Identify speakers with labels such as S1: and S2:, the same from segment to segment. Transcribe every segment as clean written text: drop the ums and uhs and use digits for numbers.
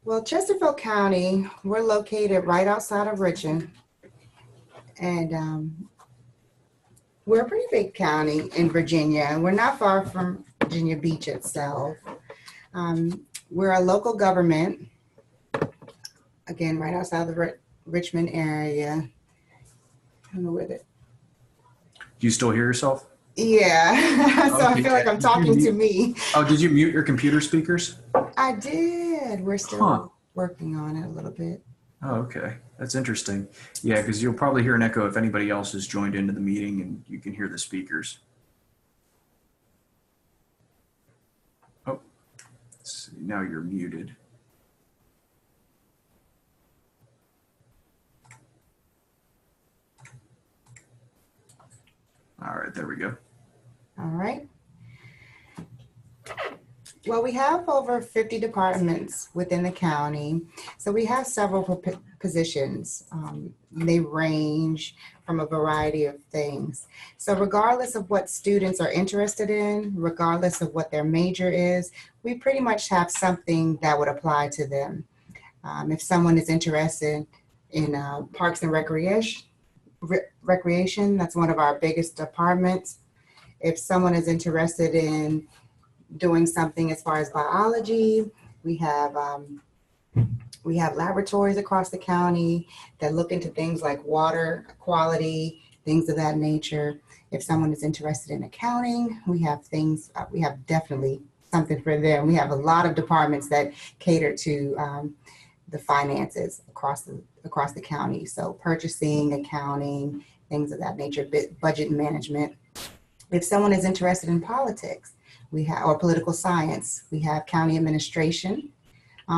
S1: Well, Chesterfield County, we're located right outside of Richmond, and we're a pretty big county in Virginia. We're not far from Virginia Beach itself. We're a local government, again, right outside the Richmond area. I don't know where the,
S2: Do you still hear yourself?
S1: yeah, so I
S2: Okay.
S1: feel like I'm
S2: Did you
S1: talking to
S2: mute?
S1: me.
S2: Oh, did you mute your computer speakers?
S1: I did. We're
S2: Huh.
S1: still working on it a little bit.
S2: Oh, okay. That's interesting. Yeah, because you'll probably hear an echo if anybody else has joined into the meeting and you can hear the speakers. Oh, let's see. Now you're muted. All right, there we go.
S1: All right. Well, we have over 50 departments within the county. So we have several positions. They range from a variety of things. So regardless of what students are interested in, regardless of what their major is, we pretty much have something that would apply to them. If someone is interested in parks and recreation, that's one of our biggest departments. If someone is interested in doing something as far as biology, we have laboratories across the county that look into things like water quality, things of that nature. If someone is interested in accounting, we have things, we have definitely something for them. We have a lot of departments that cater to the finances across the county. So purchasing, accounting, things of that nature, budget management. If someone is interested in politics, or political science, we have county administration.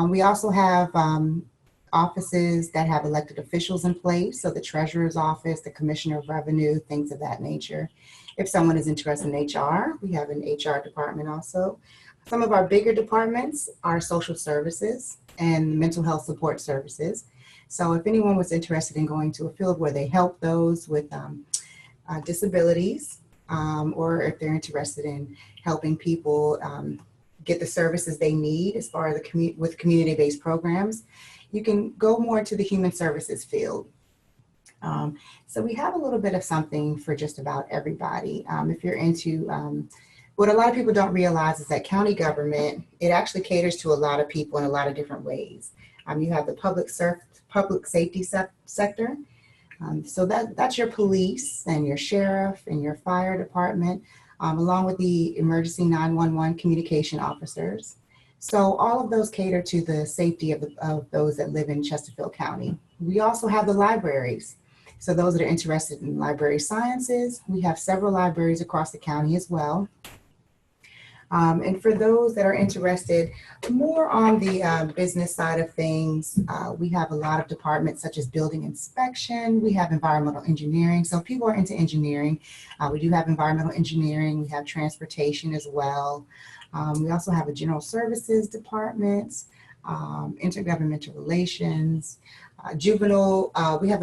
S1: We also have offices that have elected officials in place, so the treasurer's office, the commissioner of revenue, things of that nature. If someone is interested in HR, we have an HR department also. Some of our bigger departments are social services and mental health support services. So if anyone was interested in going to a field where they help those with disabilities, or if they're interested in helping people get the services they need as far as with community-based programs, you can go more into the human services field. So we have a little bit of something for just about everybody. If you're into, what a lot of people don't realize is that county government, it actually caters to a lot of people in a lot of different ways. You have the public safety sector. So that's your police and your sheriff and your fire department, along with the emergency 911 communication officers. So all of those cater to the safety of those that live in Chesterfield County. We also have the libraries. So those that are interested in library sciences, we have several libraries across the county as well. And for those that are interested more on the business side of things, we have a lot of departments such as building inspection. We have environmental engineering. So if people are into engineering, we do have environmental engineering. We have transportation as well. We also have a general services department, intergovernmental relations, juvenile. We have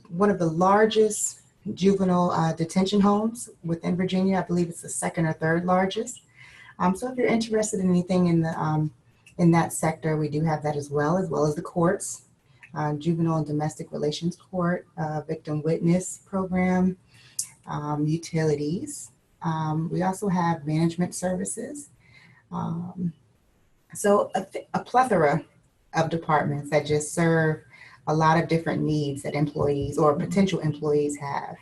S1: one of the largest juvenile detention homes within Virginia. I believe it's the second or third largest. So if you're interested in anything in that sector, we do have that as well as the courts, juvenile and domestic relations court, victim witness program, utilities. We also have management services. So a plethora of departments that just serve a lot of different needs that employees or potential employees have.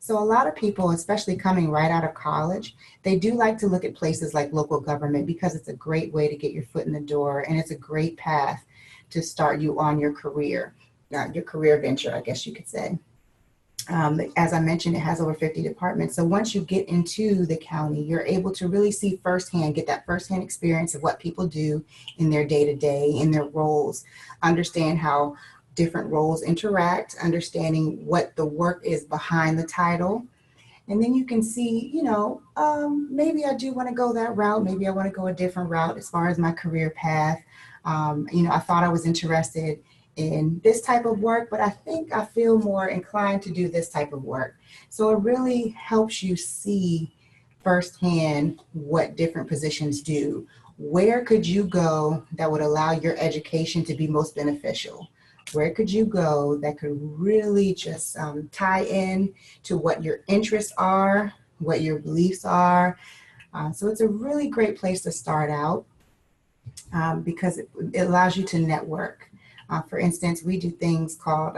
S1: So a lot of people, especially coming right out of college, they do like to look at places like local government because it's a great way to get your foot in the door, and it's a great path to start you on your career venture, I guess you could say. As I mentioned, it has over 50 departments. So once you get into the county, you're able to really see firsthand, get that firsthand experience of what people do in their day-to-day, in their roles, understand how different roles interact, understanding what the work is behind the title. And then you can see, maybe I do want to go that route. Maybe I want to go a different route as far as my career path. I thought I was interested in this type of work, but I think I feel more inclined to do this type of work. So it really helps you see firsthand what different positions do where could you go that would allow your education to be most beneficial? Where could you go that could really just tie in to what your interests are, what your beliefs are? So it's a really great place to start out because it allows you to network. For instance, we do things called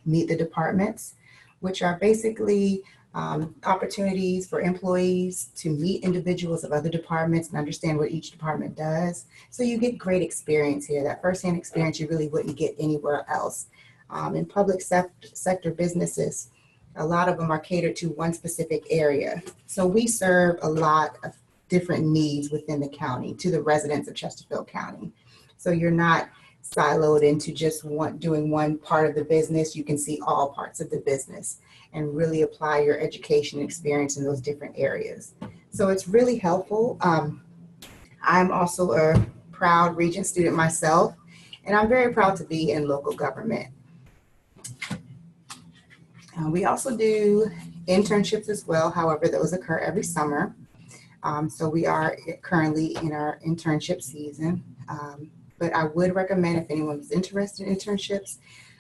S1: Meet the Departments, which are basically opportunities for employees to meet individuals of other departments and understand what each department does. So you get great experience here, that firsthand experience you really wouldn't get anywhere else. In public sector businesses, a lot of them are catered to one specific area. So we serve a lot of different needs within the county to the residents of Chesterfield County. So you're not siloed into just doing one part of the business. You can see all parts of the business and really apply your education experience in those different areas. So it's really helpful. I'm also a proud Regent student myself, and I'm very proud to be in local government. We also do internships as well. However, those occur every summer. So we are currently in our internship season. But I would recommend, if anyone is interested in internships,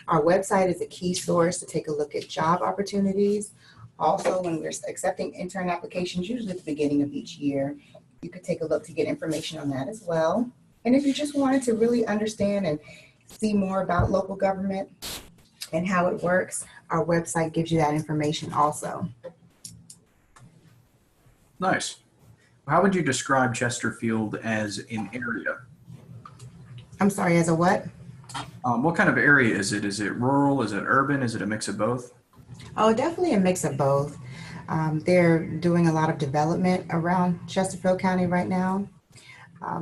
S1: our website is a key source to take a look at job opportunities. Also, when we're accepting intern applications, usually at the beginning of each year, you could take a look to get information on that as well. And if you just wanted to really understand and see more about local government and how it works, our website gives you that information also.
S2: Nice. How would you describe Chesterfield as an area?
S1: I'm sorry, as a what?
S2: What kind of area is it? Is it rural? Is it urban? Is it a mix of both?
S1: Oh, definitely a mix of both. They're doing a lot of development around Chesterfield County right now.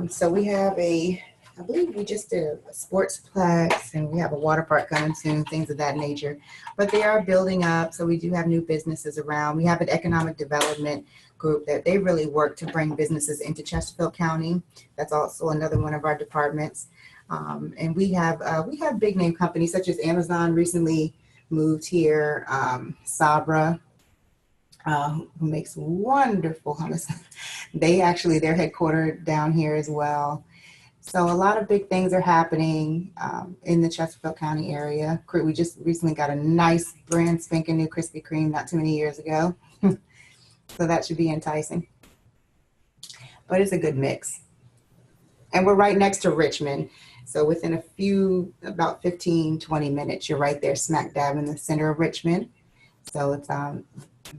S1: So we have I believe we just did a sportsplex, and we have a water park coming soon, things of that nature. But they are building up, so we do have new businesses around. We have an economic development group that they really work to bring businesses into Chesterfield County. That's also another one of our departments. And we have big name companies such as Amazon recently moved here, Sabra, who makes wonderful hummus. They're headquartered down here as well. So a lot of big things are happening in the Chesterfield County area. We just recently got a nice brand spanking new Krispy Kreme not too many years ago. So that should be enticing. But it's a good mix. And we're right next to Richmond. So within about 15, 20 minutes, you're right there smack dab in the center of Richmond. So it's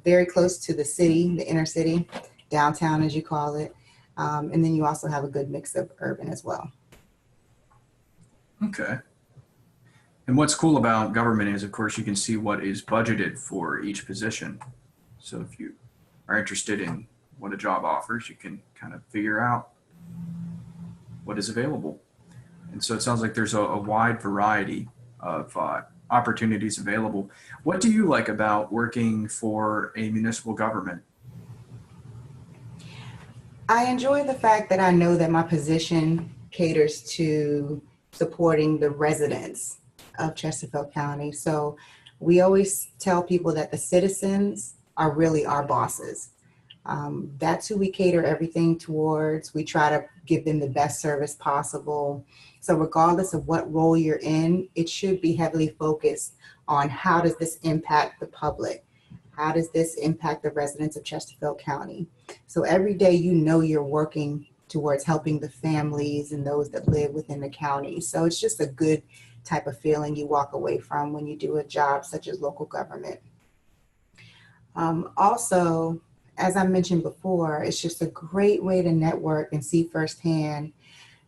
S1: very close to the city, the inner city, downtown as you call it. And then you also have a good mix of urban as well.
S2: Okay. And what's cool about government is, of course, you can see what is budgeted for each position. So if you are interested in what a job offers, you can kind of figure out what is available. And so it sounds like there's a wide variety of opportunities available. What do you like about working for a municipal government?
S1: I enjoy the fact that I know that my position caters to supporting the residents of Chesterfield County. So we always tell people that the citizens are really our bosses. That's who we cater everything towards. We try to give them the best service possible. So regardless of what role you're in, it should be heavily focused on how does this impact the public? How does this impact the residents of Chesterfield County? So every day, you're working towards helping the families and those that live within the county. So it's just a good type of feeling you walk away from when you do a job such as local government. Also, as I mentioned before, it's just a great way to network and see firsthand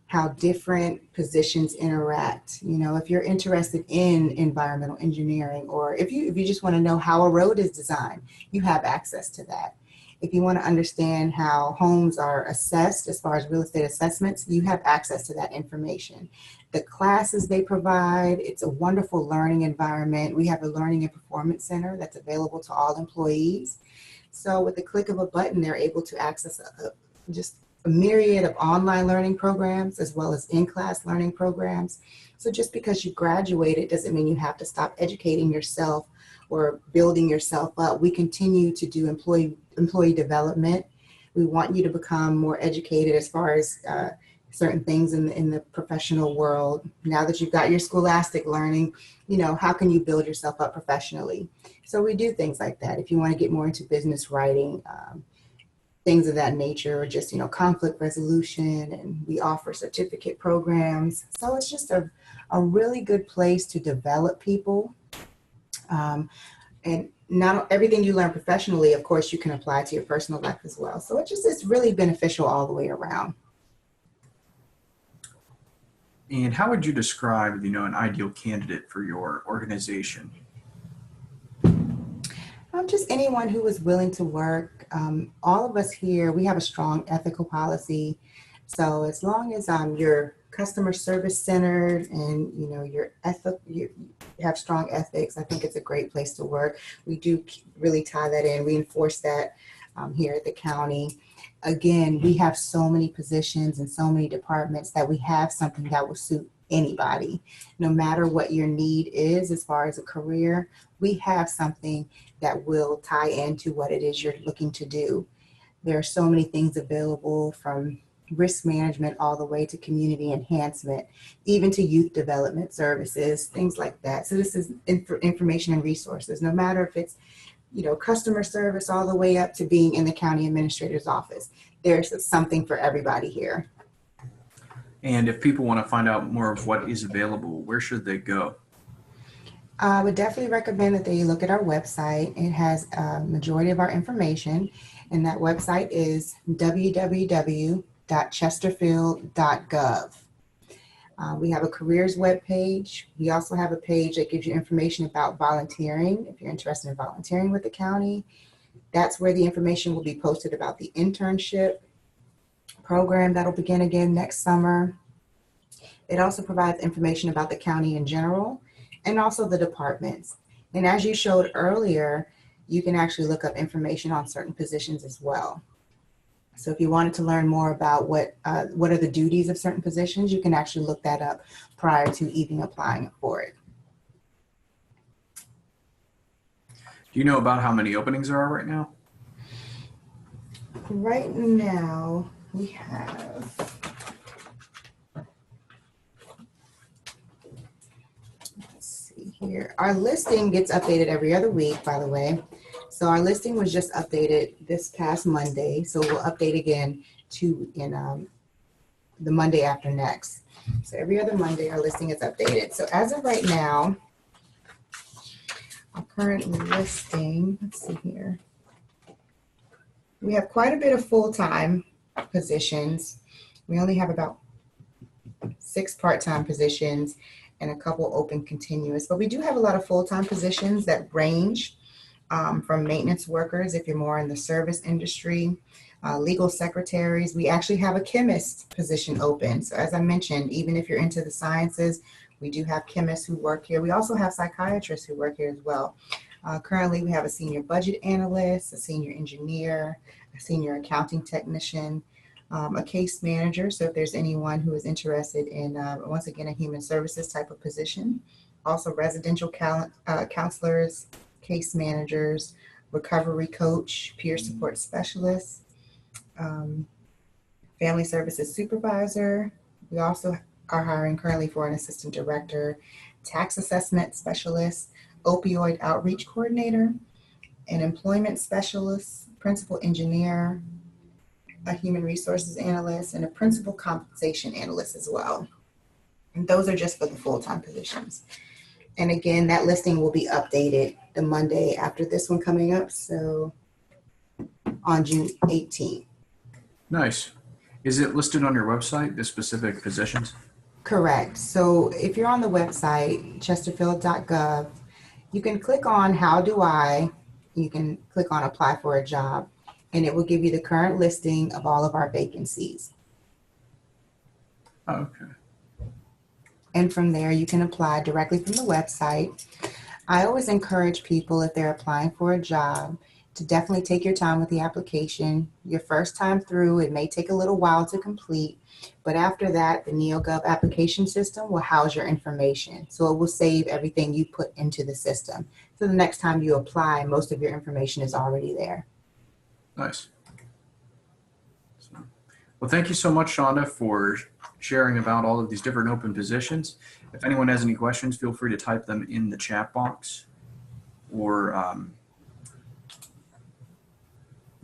S1: how different positions interact. You know, if you're interested in environmental engineering, or if you just want to know how a road is designed, you have access to that. If you want to understand how homes are assessed as far as real estate assessments, you have access to that information. The classes they provide, it's a wonderful learning environment. We have a learning and performance center that's available to all employees. So with the click of a button, they're able to access just a myriad of online learning programs as well as in-class learning programs. So just because you graduated doesn't mean you have to stop educating yourself or building yourself up. We continue to do employee development. We want you to become more educated as far as certain things in the professional world. Now that you've got your scholastic learning, how can you build yourself up professionally? So we do things like that. If you want to get more into business writing, things of that nature, or just, conflict resolution, and we offer certificate programs. So it's just a really good place to develop people. And not everything you learn professionally, of course, you can apply to your personal life as well. So it's really beneficial all the way around.
S2: And how would you describe, an ideal candidate for your organization?
S1: Just anyone who is willing to work. All of us here, we have a strong ethical policy. So as long as you're customer service centered and you have strong ethics, I think it's a great place to work. We do really tie that in, reinforce that here at the county. Again, we have so many positions and so many departments that we have something that will suit anybody. No matter what your need is as far as a career, we have something that will tie into what it is you're looking to do. There are so many things available, from risk management all the way to community enhancement, even to youth development services, things like that. So this is information and resources, no matter if it's customer service all the way up to being in the county administrator's office. There's something for everybody here.
S2: And if people want to find out more of what is available, where should they go?
S1: I would definitely recommend that they look at our website. It has a majority of our information, and that website is www.chesterfield.gov. We have a careers webpage. We also have a page that gives you information about volunteering. If you're interested in volunteering with the county, that's where the information will be posted about the internship program that'll begin again next summer. It also provides information about the county in general and also the departments. And as you showed earlier, you can actually look up information on certain positions as well. So if you wanted to learn more about what are the duties of certain positions, you can actually look that up prior to even applying for it.
S2: Do you know about how many openings there are right now?
S1: Right now, we have, let's see here. Our listing gets updated every other week, by the way. So our listing was just updated this past Monday. So we'll update again in the Monday after next. So every other Monday, our listing is updated. So as of right now, our current listing, let's see here. We have quite a bit of full-time positions. We only have about 6 part-time positions and a couple open continuous, but we do have a lot of full-time positions that range from maintenance workers, if you're more in the service industry, legal secretaries. We actually have a chemist position open. So as I mentioned, even if you're into the sciences, we do have chemists who work here. We also have psychiatrists who work here as well. Currently, we have a senior budget analyst, a senior engineer, a senior accounting technician, a case manager. So if there's anyone who is interested in, once again, a human services type of position, also residential counselors, case managers, recovery coach, peer support specialist, family services supervisor. We also are hiring currently for an assistant director, tax assessment specialist, opioid outreach coordinator, an employment specialist, principal engineer, a human resources analyst, and a principal compensation analyst as well. And those are just for the full-time positions. And again, that listing will be updated the Monday after this one coming up, so on June 18th.
S2: Nice. Is it listed on your website, the specific positions?
S1: Correct. So if you're on the website, chesterfield.gov, you can click on How Do I, you can click on Apply for a Job, and it will give you the current listing of all of our vacancies.
S2: Oh, okay.
S1: And from there, you can apply directly from the website. I always encourage people, if they're applying for a job, to definitely take your time with the application. Your first time through, it may take a little while to complete, but after that, the NeoGov application system will house your information. So it will save everything you put into the system. So the next time you apply, most of your information is already there.
S2: Nice. Well, thank you so much, Shonda, for sharing about all of these different open positions. If anyone has any questions, feel free to type them in the chat box, or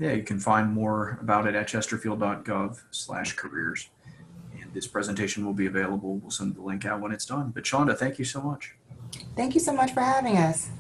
S2: yeah, you can find more about it at chesterfield.gov/careers. And this presentation will be available. We'll send the link out when it's done. But Shonda, thank you so much.
S1: Thank you so much for having us.